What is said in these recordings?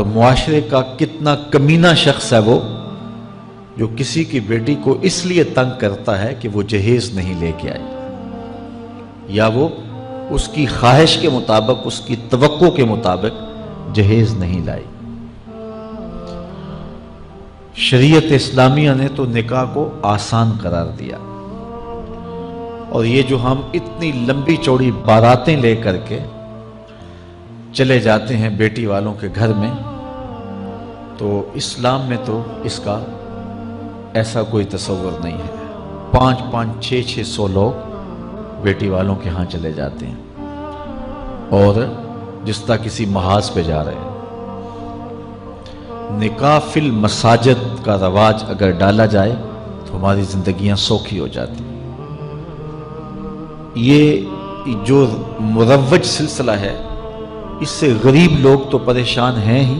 اور معاشرے کا کتنا کمینہ شخص ہے وہ جو کسی کی بیٹی کو اس لیے تنگ کرتا ہے کہ وہ جہیز نہیں لے کے آئی، یا وہ اس کی خواہش کے مطابق، اس کی توقع کے مطابق جہیز نہیں لائی۔ شریعت اسلامیہ نے تو نکاح کو آسان قرار دیا، اور یہ جو ہم اتنی لمبی چوڑی باراتیں لے کر کے چلے جاتے ہیں بیٹی والوں کے گھر میں، تو اسلام میں تو اس کا ایسا کوئی تصور نہیں ہے۔ 500 600 لوگ بیٹی والوں کے ہاں چلے جاتے ہیں، اور جس طرح کسی محاذ پہ جا رہے ہیں۔ نکاح فی المساجد کا رواج اگر ڈالا جائے تو ہماری زندگیاں سوکھی ہو جاتی ہیں۔ یہ جو مروج سلسلہ ہے، اس سے غریب لوگ تو پریشان ہیں ہی،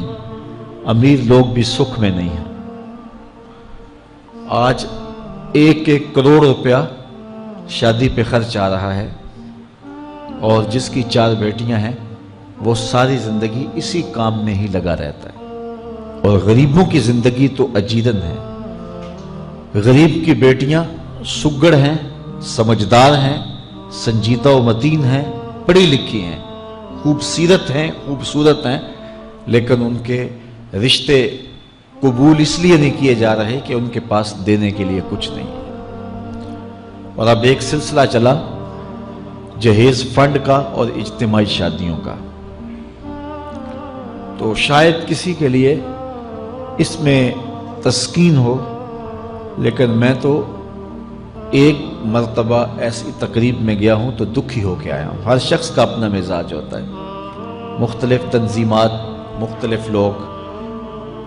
امیر لوگ بھی سکھ میں نہیں ہیں۔ آج 1 کروڑ روپیہ شادی پہ خرچ آ رہا ہے، اور جس کی 4 بیٹیاں ہیں وہ ساری زندگی اسی کام میں ہی لگا رہتا ہے۔ اور غریبوں کی زندگی تو اجیرن ہے۔ غریب کی بیٹیاں سگڑ ہیں، سمجھدار ہیں، سنجیدہ و متین ہیں، پڑھی لکھی ہیں، خوبصورت ہیں، لیکن ان کے رشتے قبول اس لیے نہیں کیے جا رہے کہ ان کے پاس دینے کے لیے کچھ نہیں ہے۔ اور اب ایک سلسلہ چلا جہیز فنڈ کا اور اجتماعی شادیوں کا، تو شاید کسی کے لیے اس میں تسکین ہو، لیکن میں تو ایک مرتبہ ایسی تقریب میں گیا ہوں تو دکھی ہو کے آیا ہوں۔ ہر شخص کا اپنا مزاج ہوتا ہے، مختلف تنظیمات، مختلف لوگ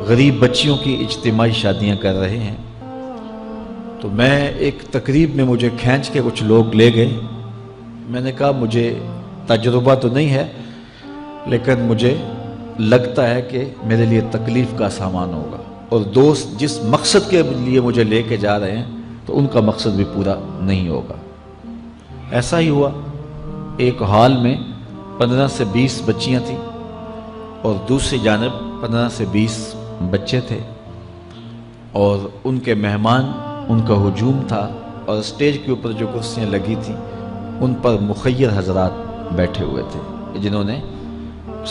غریب بچیوں کی اجتماعی شادیاں کر رہے ہیں، تو میں ایک تقریب میں مجھے کھینچ کے کچھ لوگ لے گئے۔ میں نے کہا مجھے تجربہ تو نہیں ہے، لیکن مجھے لگتا ہے کہ میرے لیے تکلیف کا سامان ہوگا، اور دوست جس مقصد کے لیے مجھے لے کے جا رہے ہیں تو ان کا مقصد بھی پورا نہیں ہوگا۔ ایسا ہی ہوا، ایک ہال میں 15 سے 20 بچیاں تھیں، اور دوسری جانب 15 سے 20 بچے تھے، اور ان کے مہمان، ان کا ہجوم تھا، اور اسٹیج کے اوپر جو کرسیاں لگی تھیں ان پر مخیر حضرات بیٹھے ہوئے تھے جنہوں نے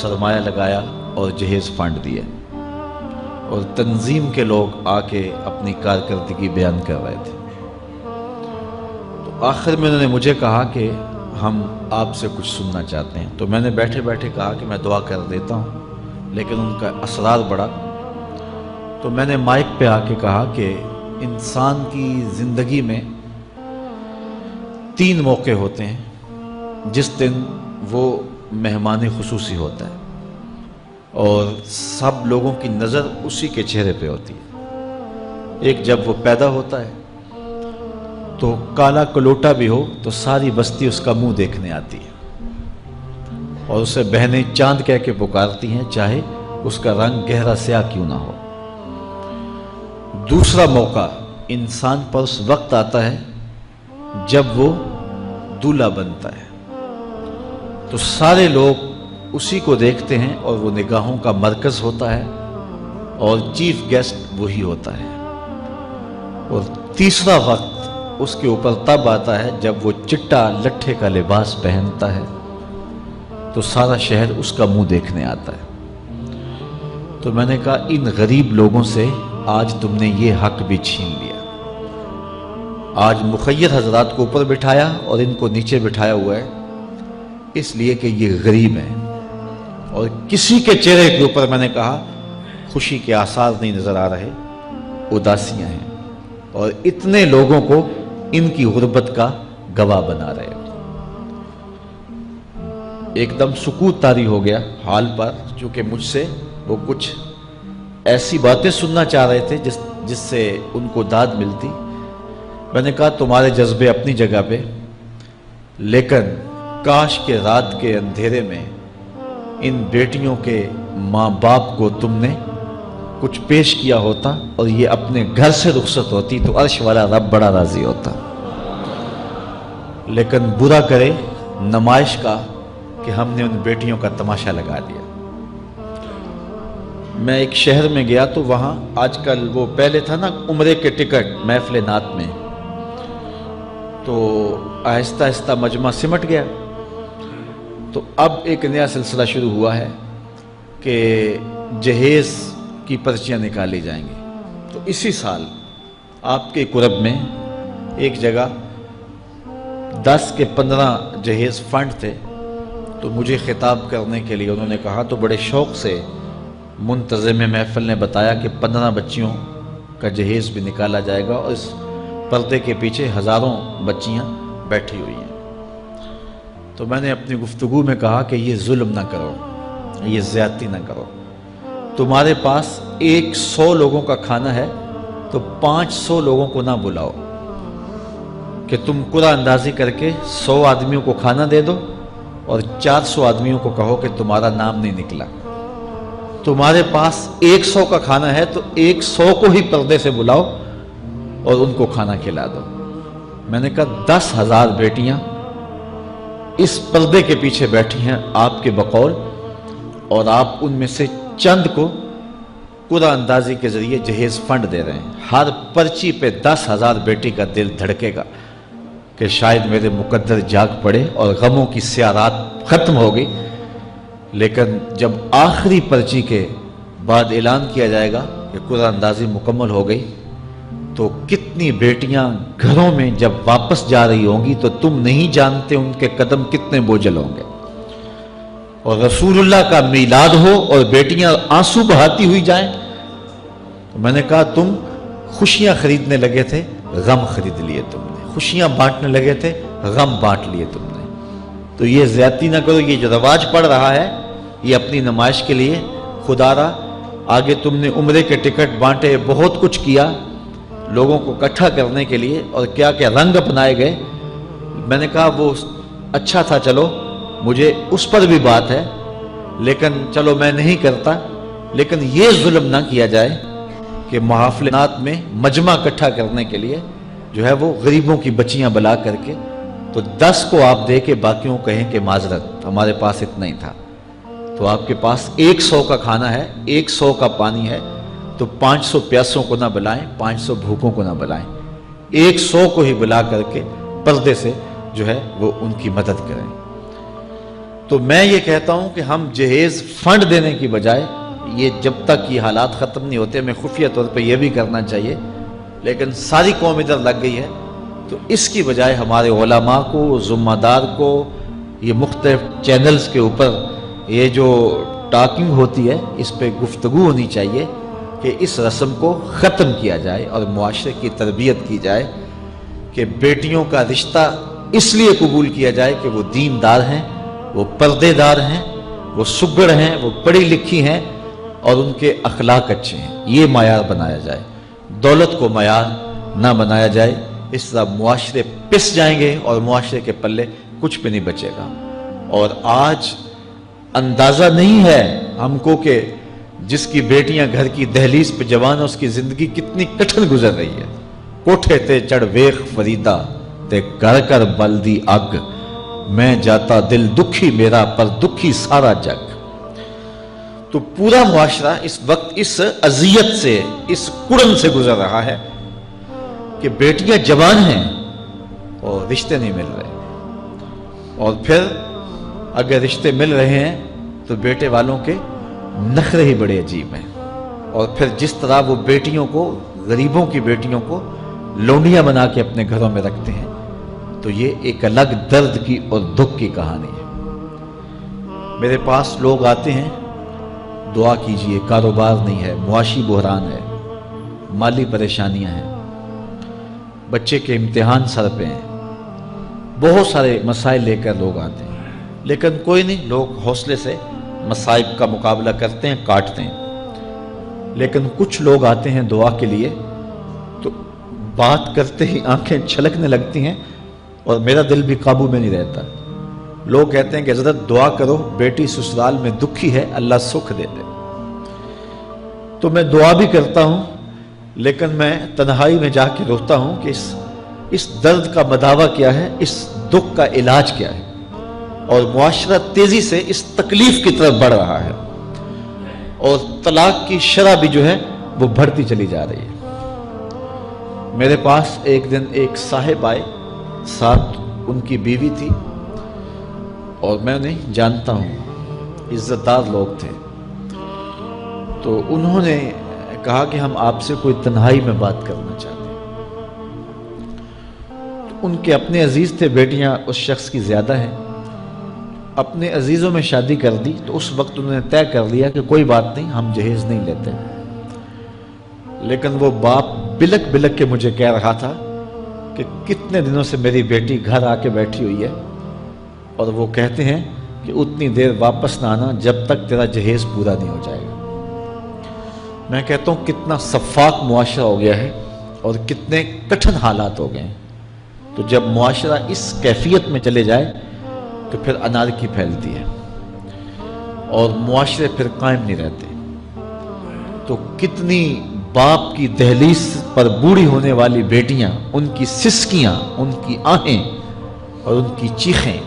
سرمایہ لگایا اور جہیز فنڈ دیے، اور تنظیم کے لوگ آ کے اپنی کارکردگی بیان کر رہے تھے۔ تو آخر میں انہوں نے مجھے کہا کہ ہم آپ سے کچھ سننا چاہتے ہیں، تو میں نے بیٹھے بیٹھے کہا کہ میں دعا کر دیتا ہوں، لیکن ان کا اصرار بڑھا، تو میں نے مائک پہ آ کے کہا کہ انسان کی زندگی میں 3 موقع ہوتے ہیں جس دن وہ مہمان خصوصی ہوتا ہے، اور سب لوگوں کی نظر اسی کے چہرے پہ ہوتی ہے۔ ایک جب وہ پیدا ہوتا ہے تو کالا کلوٹا بھی ہو تو ساری بستی اس کا منہ دیکھنے آتی ہے، اور اسے بہنیں چاند کہہ کے پکارتی ہیں، چاہے اس کا رنگ گہرا سیاہ کیوں نہ ہو۔ دوسرا موقع انسان پر اس وقت آتا ہے جب وہ دولہا بنتا ہے، تو سارے لوگ اسی کو دیکھتے ہیں، اور وہ نگاہوں کا مرکز ہوتا ہے، اور چیف گیسٹ وہی ہوتا ہے۔ اور تیسرا وقت اس کے اوپر تب آتا ہے جب وہ چٹا لٹھے کا لباس پہنتا ہے، تو سارا شہر اس کا منہ دیکھنے آتا ہے۔ تو میں نے کہا ان غریب لوگوں سے آج تم نے یہ حق بھی چھین لیا۔ آج مخیر حضرات کو اوپر بٹھایا اور ان کو نیچے بٹھایا ہوا ہے، اس لیے کہ یہ غریب ہیں، اور کسی کے چہرے کے اوپر میں نے کہا خوشی کے آثار نہیں نظر آ رہے، اداسیاں ہیں، اور اتنے لوگوں کو ان کی غربت کا گواہ بنا رہے۔ ایک دم سکوت طاری ہو گیا حال پر، چونکہ مجھ سے وہ کچھ ایسی باتیں سننا چاہ رہے تھے جس سے ان کو داد ملتی۔ میں نے کہا تمہارے جذبے اپنی جگہ پہ، لیکن کاش کے رات کے اندھیرے میں ان بیٹیوں کے ماں باپ کو تم نے کچھ پیش کیا ہوتا اور یہ اپنے گھر سے رخصت ہوتی تو عرش والا رب بڑا راضی ہوتا۔ لیکن برا کرے نمائش کا کہ ہم نے ان بیٹیوں کا تماشا لگا دیا۔ میں ایک شہر میں گیا تو وہاں آج کل وہ پہلے تھا نا عمرے کے ٹکٹ محفل نعت میں، تو آہستہ آہستہ مجمع سمٹ گیا، تو اب ایک نیا سلسلہ شروع ہوا ہے کہ جہیز کی پرچیاں نکالی جائیں گی۔ تو اسی سال آپ کے قرب میں ایک جگہ 10 کے 15 جہیز فنڈ تھے، تو مجھے خطاب کرنے کے لیے انہوں نے کہا، تو بڑے شوق سے منتظم محفل نے بتایا کہ 15 بچیوں کا جہیز بھی نکالا جائے گا، اور اس پردے کے پیچھے ہزاروں بچیاں بیٹھی ہوئی ہیں۔ تو میں نے اپنی گفتگو میں کہا کہ یہ ظلم نہ کرو، یہ زیادتی نہ کرو، تمہارے پاس 100 لوگوں کا کھانا ہے تو 500 لوگوں کو نہ بلاؤ کہ تم قرعہ اندازی کر کے 100 آدمیوں کو کھانا دے دو اور 400 آدمیوں کو کہو کہ تمہارا نام نہیں نکلا۔ تمہارے پاس 100 کا کھانا ہے تو 100 کو ہی پردے سے بلاؤ اور ان کو کھانا کھلا دو۔ میں نے کہا 10,000 بیٹیاں اس پردے کے پیچھے بیٹھی ہیں آپ کے بقول، اور آپ ان میں سے چند کو قرعہ اندازی کے ذریعے جہیز فنڈ دے رہے ہیں۔ ہر پرچی پہ 10,000 بیٹی کا دل دھڑکے گا کہ شاید میرے مقدر جاگ پڑے اور غموں کی سیاہ رات ختم ہو گئی، لیکن جب آخری پرچی کے بعد اعلان کیا جائے گا کہ قرعہ اندازی مکمل ہو گئی، تو کتنی بیٹیاں گھروں میں جب واپس جا رہی ہوں گی تو تم نہیں جانتے ان کے قدم کتنے بوجھل ہوں گے، اور رسول اللہ کا میلاد ہو اور بیٹیاں آنسو بہاتی ہوئی جائیں۔ تو میں نے کہا تم خوشیاں خریدنے لگے تھے، غم خرید لیے تم نے، خوشیاں بانٹنے لگے تھے، غم بانٹ لیے تم نے۔ تو یہ زیادتی نہ کرو، یہ جو رواج پڑ رہا ہے یہ اپنی نمائش کے لیے، خدا را آگے تم نے عمرے کے ٹکٹ بانٹے، بہت کچھ کیا لوگوں کو اکٹھا کرنے کے لیے، اور کیا کیا رنگ اپنائے گئے۔ میں نے کہا وہ اچھا تھا، چلو مجھے اس پر بھی بات ہے، لیکن چلو میں نہیں کرتا، لیکن یہ ظلم نہ کیا جائے کہ محافلات میں مجمع اکٹھا کرنے کے لیے جو ہے وہ غریبوں کی بچیاں بلا کر کے تو 10 کو آپ دے کے باقیوں کو کہیں کہ معذرت ہمارے پاس اتنا ہی تھا۔ تو آپ کے پاس 100 کا کھانا ہے، 100 کا پانی ہے، تو 500 پیاسوں کو نہ بلائیں، 500 بھوکوں کو نہ بلائیں، 100 کو ہی بلا کر کے پردے سے جو ہے وہ ان کی مدد کریں۔ تو میں یہ کہتا ہوں کہ ہم جہیز فنڈ دینے کی بجائے، یہ جب تک یہ حالات ختم نہیں ہوتے، میں خفیہ طور پہ یہ بھی کرنا چاہیے، لیکن ساری قوم ادھر لگ گئی ہے، تو اس کی بجائے ہمارے علماء کو، ذمہ دار کو، یہ مختلف چینلز کے اوپر یہ جو ٹاکنگ ہوتی ہے اس پہ گفتگو ہونی چاہیے کہ اس رسم کو ختم کیا جائے اور معاشرے کی تربیت کی جائے کہ بیٹیوں کا رشتہ اس لیے قبول کیا جائے کہ وہ دیندار ہیں، وہ پردے دار ہیں، وہ سگڑ ہیں، وہ پڑھی لکھی ہیں اور ان کے اخلاق اچھے ہیں، یہ معیار بنایا جائے، دولت کو معیار نہ بنایا جائے۔ اس طرح معاشرے پس جائیں گے اور معاشرے کے پلے کچھ بھی نہیں بچے گا۔ اور آج اندازہ نہیں ہے ہم کو کہ جس کی بیٹیاں گھر کی دہلیز پہ جوان ہے اس کی زندگی کتنی کٹھن گزر رہی ہے۔ کوٹھے تے چڑھ ویخ فریدا تے گھر کر بلدی اگ، میں جاتا دل دکھی میرا پر دکھی سارا جگ۔ تو پورا معاشرہ اس وقت اس اذیت سے، اس کڑن سے گزر رہا ہے کہ بیٹیاں جوان ہیں اور رشتے نہیں مل رہے، اور پھر اگر رشتے مل رہے ہیں تو بیٹے والوں کے نخرے ہی بڑے عجیب ہیں، اور پھر جس طرح وہ بیٹیوں کو، غریبوں کی بیٹیوں کو لونڈیاں بنا کے اپنے گھروں میں رکھتے ہیں، تو یہ ایک الگ درد کی اور دکھ کی کہانی ہے۔ میرے پاس لوگ آتے ہیں، دعا کیجئے، کاروبار نہیں ہے، معاشی بحران ہے، مالی پریشانیاں ہیں، بچے کے امتحان سر پہ ہیں، بہت سارے مسائل لے کر لوگ آتے ہیں، لیکن کوئی نہیں، لوگ حوصلے سے مصائب کا مقابلہ کرتے ہیں، کاٹتے ہیں۔ لیکن کچھ لوگ آتے ہیں دعا کے لیے تو بات کرتے ہی آنکھیں چھلکنے لگتی ہیں اور میرا دل بھی قابو میں نہیں رہتا۔ لوگ کہتے ہیں کہ حضرت دعا کرو، بیٹی سسرال میں دکھی ہے، اللہ سکھ دے دے۔ تو میں دعا بھی کرتا ہوں، لیکن میں تنہائی میں جا کے روتا ہوں کہ اس درد کا مداوع کیا ہے، اس دکھ کا علاج کیا ہے، اور معاشرہ تیزی سے اس تکلیف کی طرف بڑھ رہا ہے، اور طلاق کی شرح بھی جو ہے وہ بڑھتی چلی جا رہی ہے۔ میرے پاس ایک دن ایک صاحب آئے، ساتھ ان کی بیوی تھی، اور میں انہیں جانتا ہوں، عزت دار لوگ تھے۔ تو انہوں نے کہا کہ ہم آپ سے کوئی تنہائی میں بات کرنا چاہتے ہیں۔ تو ان کے اپنے عزیز تھے، بیٹیاں اس شخص کی زیادہ ہیں، اپنے عزیزوں میں شادی کر دی۔ تو اس وقت انہوں نے طے کر لیا کہ کوئی بات نہیں، ہم جہیز نہیں لیتے۔ لیکن وہ باپ بلک بلک کے مجھے کہہ رہا تھا کہ کتنے دنوں سے میری بیٹی گھر آ کے بیٹھی ہوئی ہے، اور وہ کہتے ہیں کہ اتنی دیر واپس نہ آنا جب تک تیرا جہیز پورا نہیں ہو جائے گا۔ میں کہتا ہوں کتنا صفاق معاشرہ ہو گیا ہے اور کتنے کٹھن حالات ہو گئے ہیں۔ تو جب معاشرہ اس کیفیت میں چلے جائے تو پھر انارکی پھیلتی ہے اور معاشرے پھر قائم نہیں رہتے۔ تو کتنی باپ کی دہلیز پر بوڑھی ہونے والی بیٹیاں، ان کی سسکیاں، ان کی آہیں اور ان کی چیخیں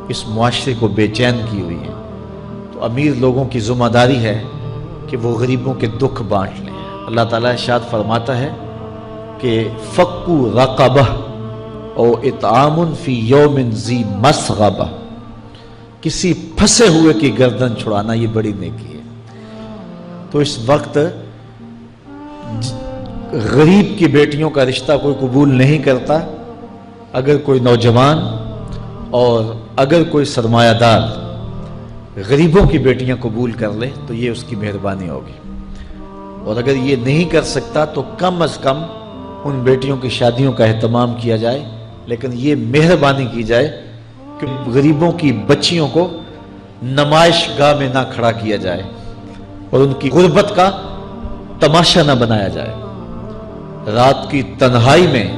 اس معاشرے کو بے چین کی ہوئی ہیں۔ تو امیر لوگوں کی ذمہ داری ہے کہ وہ غریبوں کے دکھ بانٹ لیں۔ اللہ تعالیٰ ارشاد فرماتا ہے کہ فکو رقبہ او اطعام فی یوم ذی مسغبہ، کسی پھنسے ہوئے کی گردن چھڑانا یہ بڑی نیکی ہے۔ تو اس وقت غریب کی بیٹیوں کا رشتہ کوئی قبول نہیں کرتا۔ اگر کوئی نوجوان اور اگر کوئی سرمایہ دار غریبوں کی بیٹیاں قبول کر لے تو یہ اس کی مہربانی ہوگی، اور اگر یہ نہیں کر سکتا تو کم از کم ان بیٹیوں کی شادیوں کا اہتمام کیا جائے، لیکن یہ مہربانی کی جائے کہ غریبوں کی بچیوں کو نمائش گاہ میں نہ کھڑا کیا جائے اور ان کی غربت کا تماشا نہ بنایا جائے۔ رات کی تنہائی میں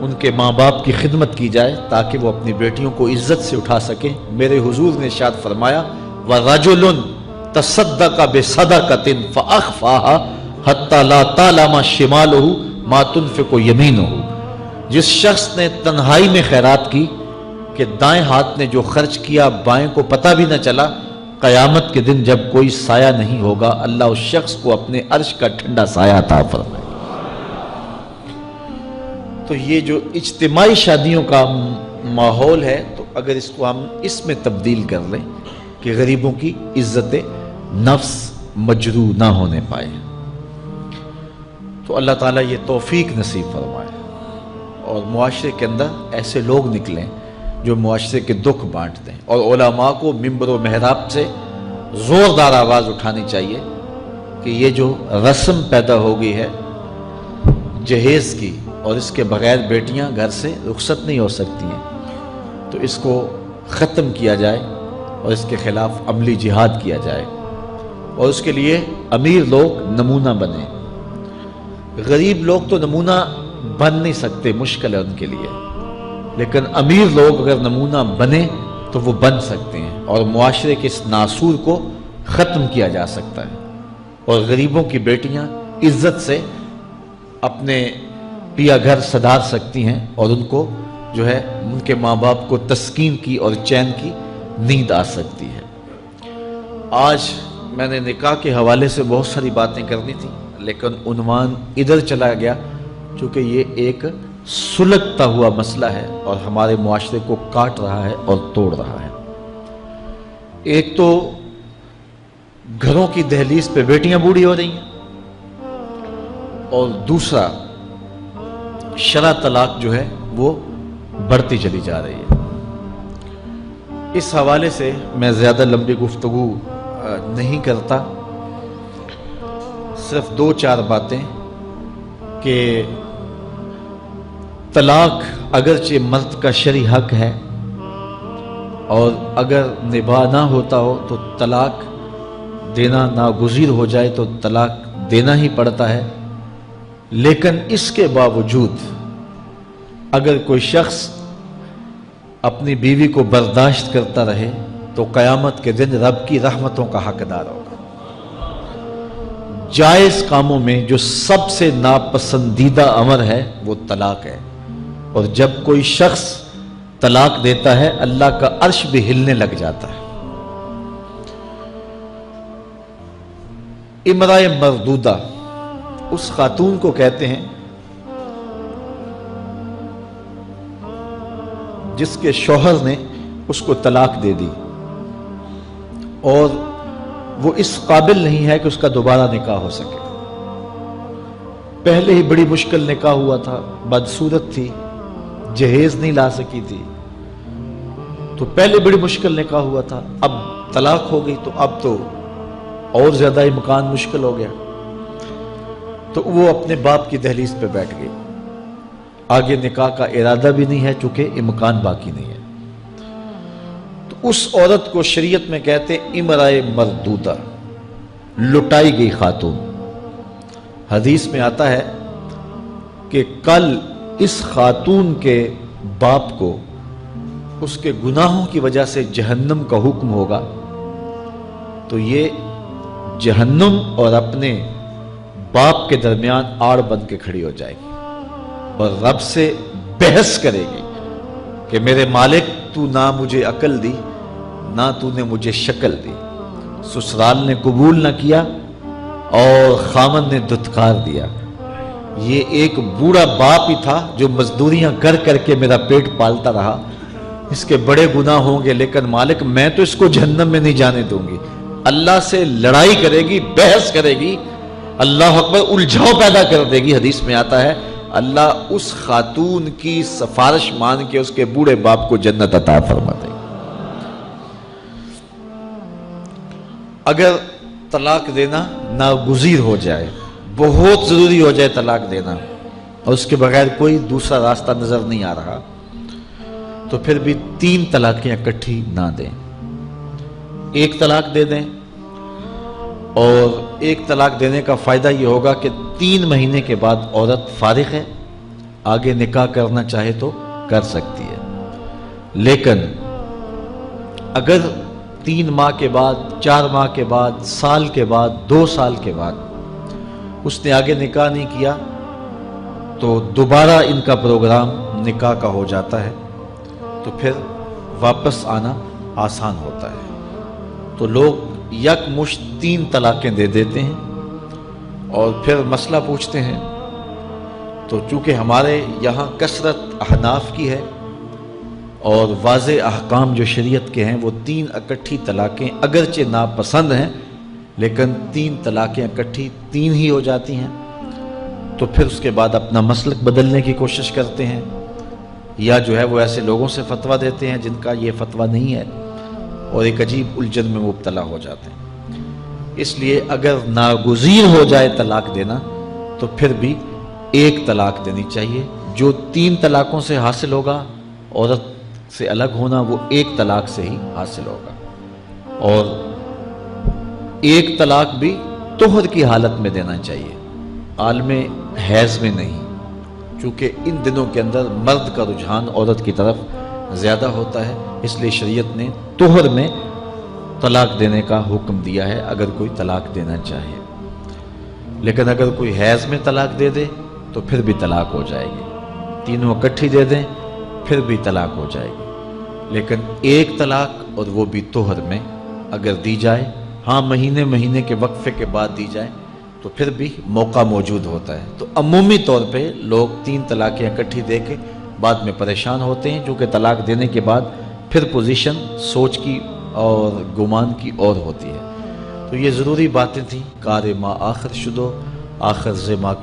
ان کے ماں باپ کی خدمت کی جائے تاکہ وہ اپنی بیٹیوں کو عزت سے اٹھا سکیں۔ میرے حضور نے ارشاد فرمایا وَرَجُلٌ تَصَدَّقَ بِصَدَقَةٍ فَأَخْفَاهَا حَتَّى لَا تَعْلَمَ شِمَالُهُ مَا تُنْفِقُ يَمِينُهُ، جس شخص نے تنہائی میں خیرات کی کہ دائیں ہاتھ نے جو خرچ کیا بائیں کو پتہ بھی نہ چلا، قیامت کے دن جب کوئی سایہ نہیں ہوگا اللہ اس شخص کو اپنے عرش کا ٹھنڈا سایہ عطا فرمائے۔ تو یہ جو اجتماعی شادیوں کا ماحول ہے، تو اگر اس کو ہم اس میں تبدیل کر لیں کہ غریبوں کی عزت نفس مجروح نہ ہونے پائے، تو اللہ تعالیٰ یہ توفیق نصیب فرمائے اور معاشرے کے اندر ایسے لوگ نکلیں جو معاشرے کے دکھ بانٹتے ہیں۔ اور علماء کو منبر و محراب سے زوردار آواز اٹھانی چاہیے کہ یہ جو رسم پیدا ہو گئی ہے جہیز کی، اور اس کے بغیر بیٹیاں گھر سے رخصت نہیں ہو سکتی ہیں، تو اس کو ختم کیا جائے اور اس کے خلاف عملی جہاد کیا جائے، اور اس کے لیے امیر لوگ نمونہ بنیں۔ غریب لوگ تو نمونہ بن نہیں سکتے، مشکل ہے ان کے لیے، لیکن امیر لوگ اگر نمونہ بنیں تو وہ بن سکتے ہیں اور معاشرے کے اس ناسور کو ختم کیا جا سکتا ہے، اور غریبوں کی بیٹیاں عزت سے اپنے پیا گھر سدھار سکتی ہیں اور ان کو جو ہے ان کے ماں باپ کو تسکین کی اور چین کی نیند آ سکتی ہے۔ آج میں نے نکاح کے حوالے سے بہت ساری باتیں کرنی تھی، لیکن عنوان ادھر چلا گیا چونکہ یہ ایک سلگتا ہوا مسئلہ ہے اور ہمارے معاشرے کو کاٹ رہا ہے اور توڑ رہا ہے۔ ایک تو گھروں کی دہلیز پہ بیٹیاں بوڑھی ہو رہی ہیں، اور دوسرا شرع طلاق جو ہے وہ بڑھتی چلی جا رہی ہے۔ اس حوالے سے میں زیادہ لمبی گفتگو نہیں کرتا، صرف دو چار باتیں کہ طلاق اگرچہ مرد کا شرعی حق ہے، اور اگر نباہ نہ ہوتا ہو تو طلاق دینا ناگزیر ہو جائے تو طلاق دینا ہی پڑتا ہے، لیکن اس کے باوجود اگر کوئی شخص اپنی بیوی کو برداشت کرتا رہے تو قیامت کے دن رب کی رحمتوں کا حقدار ہوگا۔ جائز کاموں میں جو سب سے ناپسندیدہ امر ہے وہ طلاق ہے، اور جب کوئی شخص طلاق دیتا ہے اللہ کا عرش بھی ہلنے لگ جاتا ہے۔ امرأہ مردودہ اس خاتون کو کہتے ہیں جس کے شوہر نے اس کو طلاق دے دی اور وہ اس قابل نہیں ہے کہ اس کا دوبارہ نکاح ہو سکے. پہلے ہی بڑی مشکل نکاح ہوا تھا، بدصورت تھی، جہیز نہیں لا سکی تھی، تو پہلے بڑی مشکل نکاح ہوا تھا، اب طلاق ہو گئی تو اب تو اور زیادہ امکان مشکل ہو گیا. تو وہ اپنے باپ کی دہلیز پہ بیٹھ گئی. آگے نکاح کا ارادہ بھی نہیں ہے چونکہ امکان باقی نہیں ہے. تو اس عورت کو شریعت میں کہتے امرأہ مردودہ، لٹائی گئی خاتون. حدیث میں آتا ہے کہ کل اس خاتون کے باپ کو اس کے گناہوں کی وجہ سے جہنم کا حکم ہوگا تو یہ جہنم اور اپنے باپ کے درمیان آڑ بن کے کھڑی ہو جائے گی اور رب سے بحث کرے گی کہ میرے مالک تو نہ مجھے عقل دی نہ تو نے مجھے شکل دی. سسرال نے قبول نہ کیا اور خامن نے دھتکار دیا. یہ ایک بوڑھا باپ ہی تھا جو مزدوریاں کر کر کے میرا پیٹ پالتا رہا. اس کے بڑے گناہ ہوں گے لیکن مالک میں تو اس کو جہنم میں نہیں جانے دوں گی. اللہ سے لڑائی کرے گی، بحث کرے گی، اللہ اکبر، الجھاؤ پیدا کر دے گی. حدیث میں آتا ہے اللہ اس خاتون کی سفارش مان کے اس کے بوڑھے باپ کو جنت عطا فرما دے گی. اگر طلاق دینا ناگزیر ہو جائے، بہت ضروری ہو جائے طلاق دینا اور اس کے بغیر کوئی دوسرا راستہ نظر نہیں آ رہا تو پھر بھی 3 طلاقیں اکٹھی نہ دیں. ایک طلاق دے دیں اور ایک طلاق دینے کا فائدہ یہ ہوگا کہ 3 مہینے کے بعد عورت فارغ ہے، آگے نکاح کرنا چاہے تو کر سکتی ہے. لیکن اگر 3 ماہ کے بعد، 4 ماہ کے بعد، سال کے بعد، 2 سال کے بعد اس نے آگے نکاح نہیں کیا تو دوبارہ ان کا پروگرام نکاح کا ہو جاتا ہے تو پھر واپس آنا آسان ہوتا ہے. تو لوگ یک مشت 3 طلاقیں دے دیتے ہیں اور پھر مسئلہ پوچھتے ہیں. تو چونکہ ہمارے یہاں کثرت احناف کی ہے اور واضح احکام جو شریعت کے ہیں وہ 3 اکٹھی طلاقیں اگرچہ ناپسند ہیں لیکن 3 طلاقیں اکٹھی 3 ہی ہو جاتی ہیں. تو پھر اس کے بعد اپنا مسلک بدلنے کی کوشش کرتے ہیں یا جو ہے وہ ایسے لوگوں سے فتویٰ دیتے ہیں جن کا یہ فتویٰ نہیں ہے اور ایک عجیب الجھن میں مبتلا ہو جاتے ہیں. اس لیے اگر ناگزیر ہو جائے طلاق دینا تو پھر بھی 1 طلاق دینی چاہیے. جو 3 طلاقوں سے حاصل ہوگا، عورت سے الگ ہونا، وہ 1 طلاق سے ہی حاصل ہوگا. اور 1 طلاق بھی طہر کی حالت میں دینا چاہیے، عالم حیض میں نہیں، چونکہ ان دنوں کے اندر مرد کا رجحان عورت کی طرف زیادہ ہوتا ہے. اس لیے شریعت نے طہر میں طلاق دینے کا حکم دیا ہے اگر کوئی طلاق دینا چاہے. لیکن اگر کوئی حیض میں طلاق دے دے تو پھر بھی طلاق ہو جائے گی. تینوں اکٹھی دے دیں پھر بھی طلاق ہو جائے گی. لیکن 1 طلاق اور وہ بھی طہر میں اگر دی جائے، ہاں مہینے کے وقفے کے بعد دی جائے تو پھر بھی موقع موجود ہوتا ہے. تو عمومی طور پہ لوگ 3 طلاقیں اکٹھی دے کے بعد میں پریشان ہوتے ہیں کیونکہ طلاق دینے کے بعد پھر پوزیشن سوچ کی اور گمان کی اور ہوتی ہے. تو یہ ضروری باتیں تھیں. کار ما آخر شدو آخر ز ما